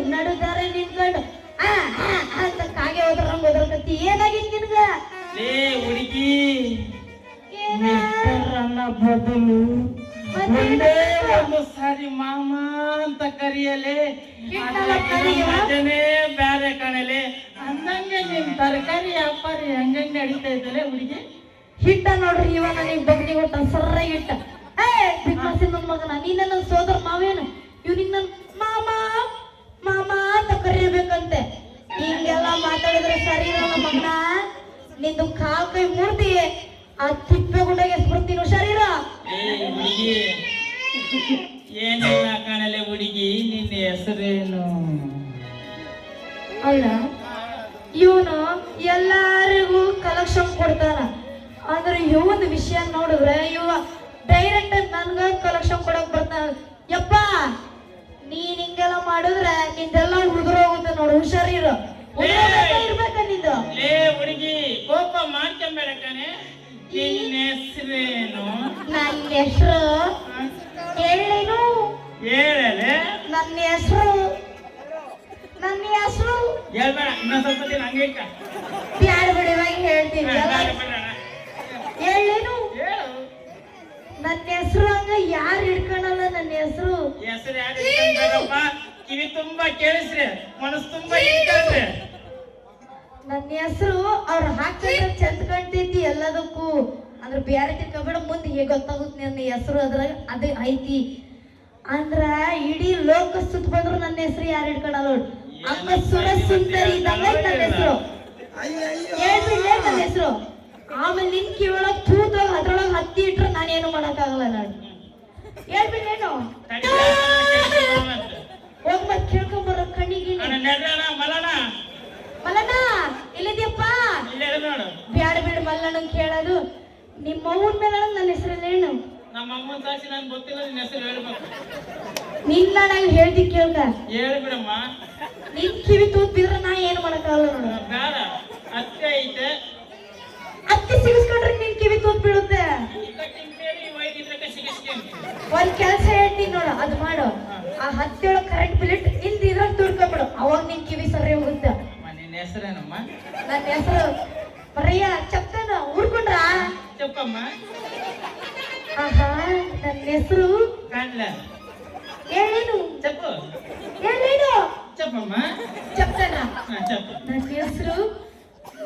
ನಡುದಾರೆ ನಿಂತ್ಕೊಂಡು ಅಂತ ಕಾಗೆ ಹೋದ್ರಂಗ ಹೋದ್ರಕತ್ತಿ ಏನಾಗಿತ್ತು ನಿನ್ಗ ಲೇ ಹುಡುಗಿ ಮಿಸ್ಟರ್ ಬದಲು ಒಂದೇ ಒಂದು ಸಾರಿ ಮಾಮ ಅಂತ ಕರಿಯಲೆ ಮಜನೇ ಬ್ಯಾರೆ ಕಾಣಲೆ ಅಂದಂಗೆ ನಿನ್ ತರಕಾರಿ ವ್ಯಾಪಾರಿ ಹೆಂಗಂಗೆ ನಡೀತಾ ಇದ್ದಲೆ ಹುಡುಗಿ ಹಿಟ್ಟ ನೋಡ್ರಿ ಇವ ನನಗೆ ಬಗ್ನಿ ಕೊಟ್ಟ ಸರ್ರಾಗಿ ಇಟ್ಟ ಬಿಗ್ ಬಾಸ್ ನನ್ನ ಮಗನ ನೀ ನನ್ನ ಸೋದರ ಮಾವೇನು ಇವ್ನಿಗೆ ನನ್ನ ಮಾಮ ಮಾಮ ಅಂತ ಕರಿಬೇಕಂತೆ ಹಿಂಗೆಲ್ಲ ಮಾತಾಡಿದ್ರೆ ಸರಿ ಇರಲ್ಲ ಮಗನ ನಿಂದು ಕಾಲ್ ಕೈ ಮೂರ್ತಿ ಆ ತಿಪ್ಪೆ ಗುಂಡಗೆ ಸ್ಮೃತಿ ಹುಷಾರಿರ ಹುಡುಗಿ ಏನಿಲ್ಲ ಕಾಣಲೆ ಹುಡುಗಿ ನಿನ್ನ ಹೆಸರೇನು ಅಲ್ಲ ಇವನು ಎಲ್ಲರಿಗೂ ಕಲೆಕ್ಷನ್ ಕೊಡ್ತಾನ ಆದ್ರೆ ಇವನ್ ವಿಷಯ ನೋಡಿದ್ರೆ ಇವ ಡೈರೆಕ್ಟ್ ನನ್ಗ ಕಲೆಕ್ಷನ್ ಕೊಡಕ್ ಬರ್ತಾನ ಯಪ್ಪ ನೀನ್ ಹಿಂಗೆಲ್ಲ ಮಾಡಿದ್ರೆ ನಿಂದೆಲ್ಲ ಉದುರೋಗುತ್ತೆ ನೋಡು ಹುಷಾರಿರು ಇರ್ಬೇಕ ನಿಂದು ಲೇ ಹುಡುಗಿ ಕೋಪ ಮಾಡ್ಕೊಂಬೇಡ ಕಣೆ ನಿನ್ನ ಹೆಸರೇನು ನನ್ನ ಹೆಸರು ಹೇಳೇನು ಹೇಳಲೆ ನನ್ನ ಹೆಸರು ಹೇಳ್ಬೇಡ ಇನ್ನೊಂದ್ ಸ್ವಲ್ಪ ದಿನ ಹಂಗೆ ಇಟ್ಟ ಬ್ಯಾಡ ಬಿಡುವಾಗಿ ಹೇಳ್ತೀನಿ ಹೇಳೇನು ನನ್ನ ಹೆಸರು ಹಂಗ ಯಾರು ಹಿಡ್ಕೊಳಲ್ಲ ನನ್ನ ಹೆಸರು ಯಾರು ಹಿಡ್ಕೊಂಡ್ರಪ್ಪ ಕಿವಿ ತುಂಬಾ ಕೇಳಿಸ್ರಿ ಮನಸ್ಸು ತುಂಬಾ ಇಟ್ಕೊಂಡ್ರಿ ನನ್ನ ಹೆಸರು ಅವ್ರು ಹಾಕಿದ್ರೆ ಚಂದ ಕಾಣ್ತೈತಿ ಎಲ್ಲದಕ್ಕೂ ಅಂದ್ರೆ ಬೇರೆ ತಿಳ್ಕೊಬೇಡ ಮುಂದೆ ಹೇಗೆ ಗೊತ್ತಾಗುತ್ತೆ ನನ್ನ ಹೆಸರು ಅದ್ರಾಗ ಅದು ಐತಿ ಅಂದ್ರ ಇಡೀ ಲೋಕ ಸುತ್ತ ಬಂದ್ರು ನನ್ನ ಹೆಸರು ಯಾರು ಹಿಡ್ಕೊಳಲ್ಲ ಅಮ್ಮ ಸುರ ಸುಂದರಿ ಇದ್ದಂಗ ನನ್ನ ಹೆಸರು ಹೇಳ್ಬಿಡ್ಲೇ ನನ್ನ ಹೆಸರು ಆಮೇಲೆ ನಿನ್ ಕಿವೊಳಗ್ ತೂತಾಗ ಅದ್ರೊಳಗೆ ಹತ್ತಿ ಇಟ್ರೆ ನಾನೇನು ಮಾಡಕ್ಕಾಗಲ್ಲ ನಾನು ಹೇಳ್ಬಿಡ್ಲೇನು ಹೋಗ್ ಮತ್ ಕೇಳ್ಕೊಂಬರೋ ಕಣ್ಣಿಗೆ ಮಲ್ಲಣ್ಣ ಇಲ್ಲಿದ್ಯಪ್ಪ ಬ್ಯಾಡ ಬಿಡು ಮಲ್ಲಣ್ಣ ಕೇಳೋದು ನಿಮ್ಮ ಅವ್ವನ ಮೇಲೆ ನನ್ನ ಹೆಸರಲ್ಲೇನು ನಮ್ಮ ಅಮ್ಮನ ಸಾಕ್ಷಿ ನನ್ಗೆ ಗೊತ್ತಿಲ್ಲ ನಿನ್ನ ಹೆಸರು ಹೇಳ್ಬೇಕು ನಿನ್ನ ನಂಗೆ ಹೇಳ್ತಿ ಕೇಳ್ಕ ಹೇಳ್ಬಿಡಮ್ಮ ನಿನ್ ಕಿವಿ ತೂತ್ ಬಿದ್ರೆ ನಾ ಏನು ಮಾಡಕ್ಕಾಗಲ್ಲ ನೋಡು ಬೇಡ ಅತ್ತೆ ಐತೆ ಅತ್ತೆ ಸಿಗಿಸ್ಕೊಂಡ್ರೆ ನಿನ್ ಕಿವಿ ತೂತ್ ಬೀಳುತ್ತೆ ಒಂದ್ ಕೆಲಸ ಹೇಳ್ತೀನಿ ನೋಡು ಅದು ಮಾಡು ಆ ಹತ್ತಿಯೊಳಗೆ ಕರೆಂಟ್ ಬಿಲಿಟ್ ಹಿಂದ್ ಇದ್ರಾಗ ತುಡ್ಕೊಂಡ್ಬಿಡು ಅವಾಗ ನಿನ್ ಕಿವಿ ಸರಿ ಹೋಗುತ್ತೆ ನಿನ್ನ ಹೆಸರೇನಮ್ಮ ನನ್ನ ಹೆಸರು ಬರಯ್ಯ ಚಪ್ತನ ಹುಡ್ಕೊಂಡ್ರ ಚಪ್ಪಮ್ಮ ಆಹಾ ನನ್ನ ಹೆಸರು ಕಾಣ್ಲ ಹೇಳೇನು ಚಪ್ಪು ಹೇಳೇನು ಚಪ್ಪಮ್ಮ ಚಪ್ತನ ಚಪ್ಪ ನನ್ನ ಹೆಸರು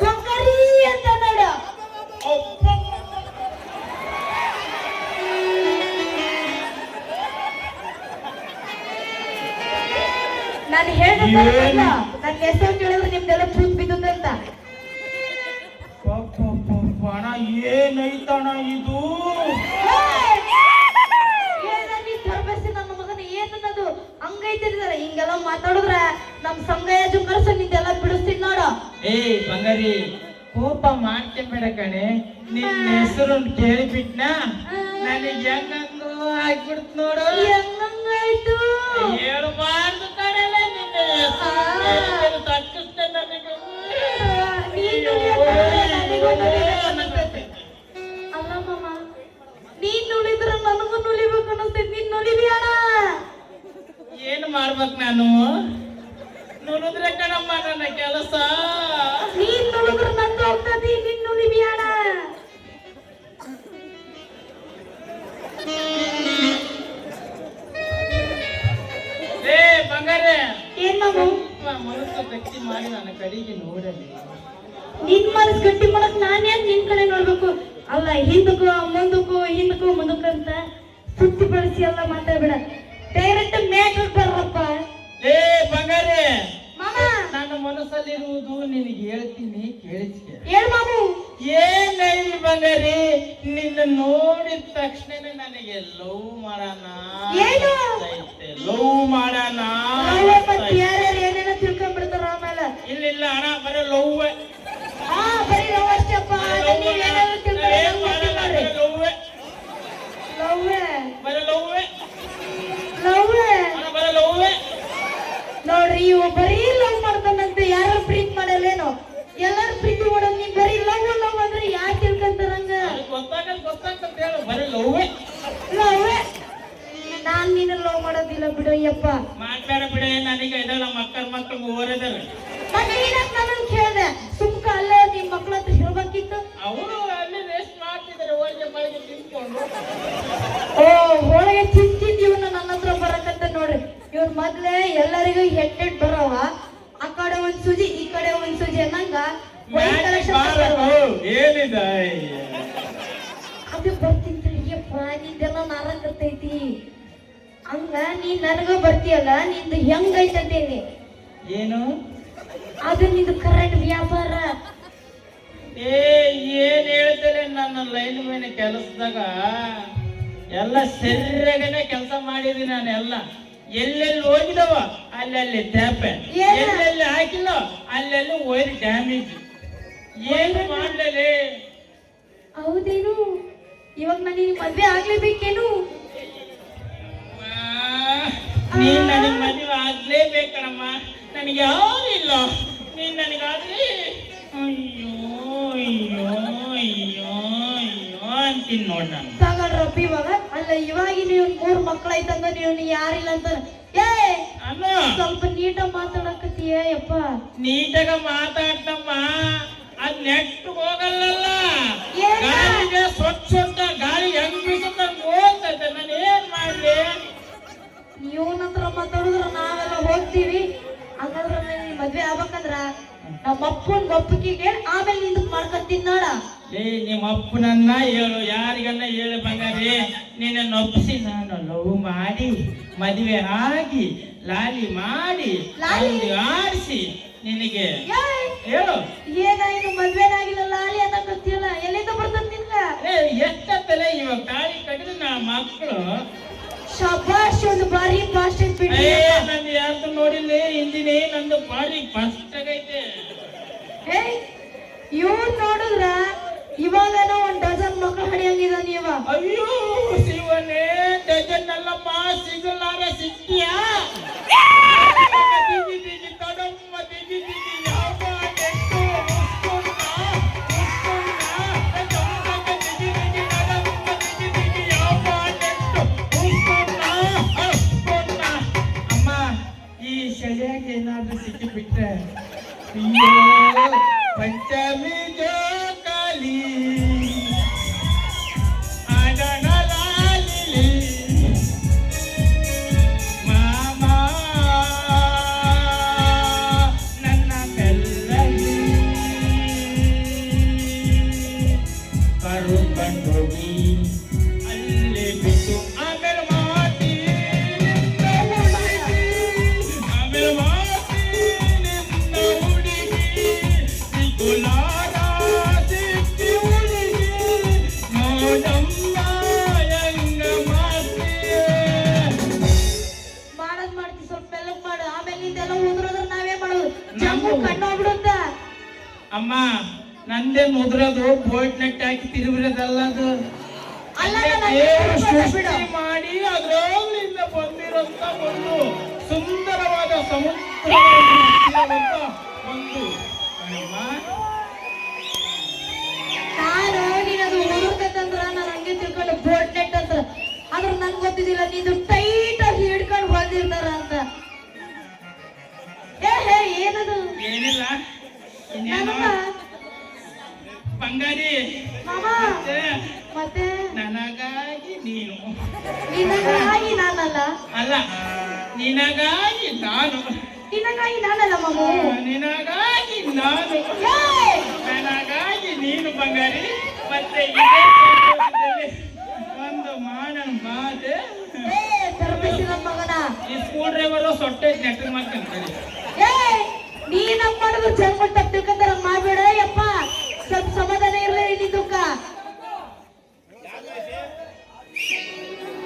ಬಂಗಾರಿ ಅಂತ ನೋಡು ನಾನು ಹೇಳ್ದಲ್ಲ ನನ್ನ ಹೆಸರು ಕೇಳಿದ್ರೆ ನಿಮ್ದೆಲ್ಲ ತೂತ್ ಬಿದ್ದಂತ ಹಣ ಏನೈತಣ ಇದು ನನ್ನ ಮಗನ ಏನನ್ನದು ಹಂಗೈತಿರ್ತಾರ ಹಿಂಗೆಲ್ಲ ಮಾತಾಡಿದ್ರ ನಮ್ ಸಂಗಯ್ಯ ಕರ್ಸ ನಿಂದೆಲ್ಲ ಬಿಡಿಸ್ತೀನಿ ನೋಡು ಏ ಬಂಗಾರಿ ಕೋಪ ಮಾಡ್ಕೊಂಬೇಡ ಕಣೆ ನಿನ್ನ ಹೆಸರು ಕೇಳಿಬಿಟ್ನ ನನಗೆ ಹೆಂಗಂಗು ಆಗ್ಬಿಡ್ತು ನೋಡು ಹೆಂಗಾಯ್ತು ಹೇಳ್ಬಾರ್ದು ಕಣಲೆ ನಿನ್ನ ಹೆಸರು ತಕ್ಕಿಸ್ತೇನೆ ನನಗೆ ಅಲ್ಲ ಮಾಮ ನೀನ್ ನುಳಿದ್ರ ನನಗೂ ನುಲಿಬೇಕು ಅನ್ನಿಸ್ತೈತಿ ನೀನ್ ನುಲಿಬಿಯಾಣ ಏನು ಮಾಡ್ಬೇಕು ನಾನು ನುಡಿದ್ರೆ ಕಣಮ್ಮ ನನ್ನ ಕೆಲಸ ನೀನ್ ನುಳಿದ್ರ ನಂದು ಹೋಗ್ತದಿ ನೀನ್ ನುಲಿಬಿಯಾಣ ಏ ಬಂಗಾರೆ ಏನ್ ಮಾಮು ಮನಸ್ಸು ಗಟ್ಟಿ ಮಾಡಿ ನನ್ನ ಕಡೆಗೆ ನೋಡಲಿ ನಿನ್ ಮನಸ್ ಗಟ್ಟಿ ಮಾಡಕ್ ನಾನೇನ್ ನಿನ್ ಕಡೆ ನೋಡ್ಬೇಕು ಅಲ್ಲ ಹಿಂದಕ್ಕೂ ಮುಂದಕ್ಕಂತ ಸುತ್ತಿ ಬಳಸಿ ಎಲ್ಲ ಮಾತಾಡ್ಬೇಡ ಡೈರೆಕ್ಟ್ ಮ್ಯಾಟ್ರ್ ಬರ್ರಪ್ಪ ಏ ಬಂಗಾರೆ ಮಾಮ ನನ್ನ ಮನಸ್ಸಲ್ಲಿರುವುದು ನಿನಗೆ ಹೇಳ್ತೀನಿ ಕೇಳಿಸ್ಕೆ ಹೇಳ್ ಮಾಮು ಏನಿಲ್ಲ ಬಂಗಾರಿ ನಿನ್ನ ನೋಡಿದ ತಕ್ಷಣ ನನಗೆ ಲವ್ ಮಾಡೋಣ ಏನು ಲವ್ ಮಾಡೋಣ ಯಾರ್ಯಾರು ಏನೇನೋ ತಿಳ್ಕೊಂಡ್ಬಿಡ್ತಾರ ಆಮೇಲೆ ಇಲ್ಲ ಅಣ್ಣ ಬರೀ ಲವ್ ಬರೀ ಲವ್ ಅಷ್ಟಪ್ಪ ನೀವೇನಾದ್ರು ತಿಳ್ಕೊಂಡ್ರೆ ನೋಡ್ರಿ ಇವ ಬರೀ ಲವ್ ಮಾಡ್ತಾನಂತೆ ಯಾರು ಪ್ರೀತಿ ಮಾಡಲ್ಲೇನೋ ಎಲ್ಲಾರು ಪ್ರೀತಿ ಮಾಡೋದು ನೀ ಬರೀ ಲವ್ ಅಂದ್ರೆ ಯಾರು ತಿಳ್ಕೊಂತಾರಂಗ ಗೊತ್ತಾಗತ್ ಹೇಳು ಬರೀ ಲವ್ ನಾನ್ ನಿನ್ನ ಲವ್ ಮಾಡೋದಿಲ್ಲ ಬಿಡು ಯಪ್ಪ. ಮಾಡ್ಬೇಡ ಬಿಡ, ನನಗೆ ಇದಲ್ಲ ಮಕ್ಕಳು ಮೂವರದಾರ. ಮತ್ತೆ ಏನಂತ ನಾನು ಕೇಳ್ದೆ, ಸುಮ್ಕ ಅಲ್ಲೇ ನಿಮ್ ಮಕ್ಳ ಹತ್ರ ಹೇಳ್ಬೇಕಿತ್ತು. ಅವರು ಅಲ್ಲಿ ರೆಸ್ಟ್ ಮಾಡ್ತಿದ್ದಾರೆ, ಹೋಳಿಗೆ ಪಾಳಿಗೆ ತಿನ್ಕೊಂಡು. ಓ ಹೋಳಿಗೆ ತಿಂತಿದ್ ಇವನು ನನ್ನ ಹತ್ರ ಬರಕತ್ತ ನೋಡ್ರಿ. ಇವ್ರ ಮೊದ್ಲೇ ಎಲ್ಲರಿಗೂ ಹೆಡ್ ಬರವ, ಆ ಕಡೆ ಒಂದ್ ಸೂಜಿ ಈ ಕಡೆ ಒಂದ್ ಸೂಜಿ ಅನ್ನಂಗ ಏನಿದೆ ಅದು ಬರ್ತಿದ್ದಪ್ಪ. ನಿಂದೆಲ್ಲ ನಾರಾಕತ್ತೈತಿ ಹಂಗ ನೀ ನನಗ ಬರ್ತೀಯಲ್ಲ, ನಿಂದು ಹೆಂಗೈತಂತೇನಿ. ಏನು ಅದು ನಿಂದು ಕರೆಂಟ್ ವ್ಯಾಪಾರ. ಏನ್ ಹೇಳ್ತಾರೆ, ನನ್ನ ಲೈನ್ ಮೇಲೆ ಕೆಲಸದಾಗ ಎಲ್ಲ ಸರಿಯಾಗನೆ ಕೆಲಸ ಮಾಡಿದೀನಿ ನಾನು. ಎಲ್ಲ ಎಲ್ಲೆಲ್ಲಿ ಹೋಗಿದವ ಅಲ್ಲೆಲ್ಲಿ ಟ್ಯಾಪೆ, ಎಲ್ಲೆಲ್ಲಿ ಹಾಕಿಲ್ಲ ಅಲ್ಲೆಲ್ಲಿ ವೈರ್ ಡ್ಯಾಮೇಜ್. ಏನು ಮಾಡ್ಲೇ? ಹೌದೇನು? ಇವಾಗ ನನಗೆ ಮದ್ವೆ ಆಗ್ಲೇಬೇಕೇನು? ನೀನ್ ನನಗೆ ಮದುವೆ ಆಗ್ಲೇಬೇಕಣಮ್ಮ, ನನಗೆ ಯಾರು ಇಲ್ಲ, ನೀನ್ ನನಗಾಗ್ಲಿ. ಅಯ್ಯೋ ಅಯ್ಯೋ ಅಯ್ಯೋ ಅಯ್ಯೋ ಅಂತೀನಿ ನೋಡ್ ನಾನು. ತಗೊಳ್ರಪ್ಪ ಇವಾಗ. ಅಲ್ಲ ಇವಾಗ ನೀವು 3 ಮಕ್ಕಳೈತಂದ ನೀವು ಯಾರಿಲ್ಲ ಅಂತ ಅಮ್ಮ ಸ್ವಲ್ಪ ನೀಟಾಗಿ ಮಾತಾಡಕತ್ತೀಯ ಯಪ್ಪ. ನೀಟಾಗ ಮಾತಾಡ್ತಮ್ಮ, ಅದ್ ನೆಟ್ಟು ಹೋಗಲ್ಲ. ಏನ? ಗಾಳಿಗೆ ಸ್ವಚ್ಛ ಗಾಳಿ ಹೆಂಗ್ ಬೀಸುತ್ತ ಹೋಗ್ತೈತೆ, ನಾನು ಏನ್ ಮಾಡ್ಲಿ? ಇವನ ಹತ್ರ ಮಾತಾಡಿದ್ರ ನಾವೆಲ್ಲ ಹೋಗ್ತೀವಿ. ಹಂಗಾದ್ರ ಮದ್ವೆ ಆಗ್ಬೇಕಂದ್ರ ನಮ್ಮ ಅಪ್ಪನ ಒಪ್ಪಿಗೆಗೆ ಆಮೇಲೆ ನಿಂದಕ್ ಮಾಡ್ಕೊತೀನಿ ನೋಡ. ನಿಮ್ಮ ಅಪ್ಪನನ್ನ ಹೇಳು, ಯಾರಿಗನ್ನ ಹೇಳು ಬಂಗಾರಿ. ನಿನ್ನ ಒಪ್ಪಿಸಿ ನಾನು ಲವ್ ಮಾಡಿ ಮದುವೆ ಆಗಿ ಲಾಲಿ ಮಾಡಿ ಆಡಿಸಿ ನಿನಗೆ ಹೇಳು. ಏನಾಯ್ತು ಮದ್ವೆನಾಗಿಲ್ಲ ಲಾಲಿ ಅಂತ ಗೊತ್ತಿಲ್ಲ, ಎಲ್ಲಿಂದ ಬರ್ತದ ನಿನ್ಗ? ಎಷ್ಟತ್ತಲೆ ಇವಾಗ ತಾಳಿ ಕಟ್ಟಿದ್ರೆ ನಾ ಮಕ್ಕಳು. ಶಬಾಷ್, ಒಂದು ಬಾರಿ ಫಾಸ್ಟ್ ನಂದು ಯಾರು ನೋಡಿಲ್ಲ ಹಿಂದಿನೇ, ನಂದು ಬಾರಿ ಫಾಸ್ಟ್ ಆಗೈತೆ. ಇವ್ರು ನೋಡಿದ್ರ ಇವಾಗನ 1 ಡಜನ್ ಮಕ್ಕಳು ಹಡಿಯಂಗಿದ ನೀವ. ಅಯ್ಯೋ ಶಿವನೇ, ಡಜನ್ ಅಲ್ಲಪ್ಪ, ಸಿಗಲಾರ ಸಿಕ್ಕಿಯಾ? ಅಮ್ಮ ಈ ಸರಿಯಾಗಿ ಏನಾದ್ರೂ ಸಿಕ್ಕಿಬಿಟ್ರೆ ಪಂಚಮಿ ಜೋಕಾಲಿ ಆಡಣಲಾಲಿ ಮಾಮ ನನ್ನ ಬೆಲ್ಲಲಿ ಕರುಕೊಂಡೋಗಿ ಅಲ್ಲಿ ಬಿಟ್ಟು ಆಮೇಲೆ ಮಾತಿ ಆಮೇಲೆ ಮಾತಿ ನಿನ್ನ ಹುಡುಗಿ ಸಿಗುಲಾರ ಸಿಕ್ಕಿ ಹುಡುಗಿ ನೋಡಮ್ಮ ಹೆಂಗ ಮಾಡ್ತೀಯ. ಮಾಡದ್ ಮಾಡ್ತಿ, ಸ್ವಲ್ಪ ಮೆಲ್ಲಗ್ ಮಾಡು. ಆಮೇಲೆ ಇದೆಲ್ಲ ಉದ್ರೋದ್ರ ನಾವೇ ಮಾಡೋದು. ಜಮ್ಮು ಕಣ್ಣು ಹೋಗ್ಬಿಡುತ್ತ. ಅಮ್ಮ ನಂದೇ ಮುದ್ರದು ಬೋಟ್ ನೆಟ್ ಹಾಕಿ ತಿರುಗಿರೋದಲ್ಲ ಅದು. ಅಲ್ಲ ದೇವರು ಸೃಷ್ಟಿ ಮಾಡಿ ಅದ್ರಲ್ಲಿಂದ ಬಂದಿರೋಂತ ಒಂದು ಸುಂದರವಾದ ಸಮುದ್ರ ಒಂದು ಅಮ್ಮ. ನಾನು ನೀನದು ಉದುರ್ತೈತಂದ್ರ ನಾನು ಹಂಗೆ ತಿಳ್ಕೊಂಡು ಬೋಟ್ ನೆಟ್ ಅಂತ. ಆದ್ರ ನಂಗೆ ಗೊತ್ತಿದ್ದಿಲ್ಲ ನೀನು ಟೈಟ್ ಆಗಿ ಹಿಡ್ಕೊಂಡು ಬಂದಿರ್ತಾರ ಅಂತ. ಹೇ ಏನದು? ಏನಿಲ್ಲ, ಇನ್ನೇನು ಬಂಗಾರಿ. ಮಾಮ ಮತ್ತೆ ನನಗಾಗಿ ನೀನು, ನಿನಗಾಗಿ ನಾನಲ್ಲ. ಅಲ್ಲ ನಿನಗಾಗಿ ನಾನು, ನಿನಗಾಗಿ ನಾನಲ್ಲ ಮಾಮು, ನಿನಗಾಗಿ ನಾನು, ನನಗಾಗಿ ನೀನು ಬಂಗಾರಿ. ಮತ್ತೆ ಇದೇ ಸಂತೋಷದಲ್ಲಿ ಒಂದು ಮಾಡೋಣ ಬಾದೆ. ತರಬೇತಿನ ಮಗನ ಈ ಸ್ಕೂಲ್ ಡ್ರೈವರು ಸೊಟ್ಟೆ ನೆಟ್ಟ ಮಾಡ್ಕೊಂತಾರೆ. ನೀ ನಮ್ಮ ಮಾಡೋದು ಜನ್ಮ ತಪ್ಪ ತಿಳ್ಕೊಂತಾರ ಮಾಡ್ಬೇಡ ಯಪ್ಪ. ಸ್ವಲ್ಪ ಸಮಾಧಾನ ಇರ್ಲಿ ನಿಂದುಕ್ಕ.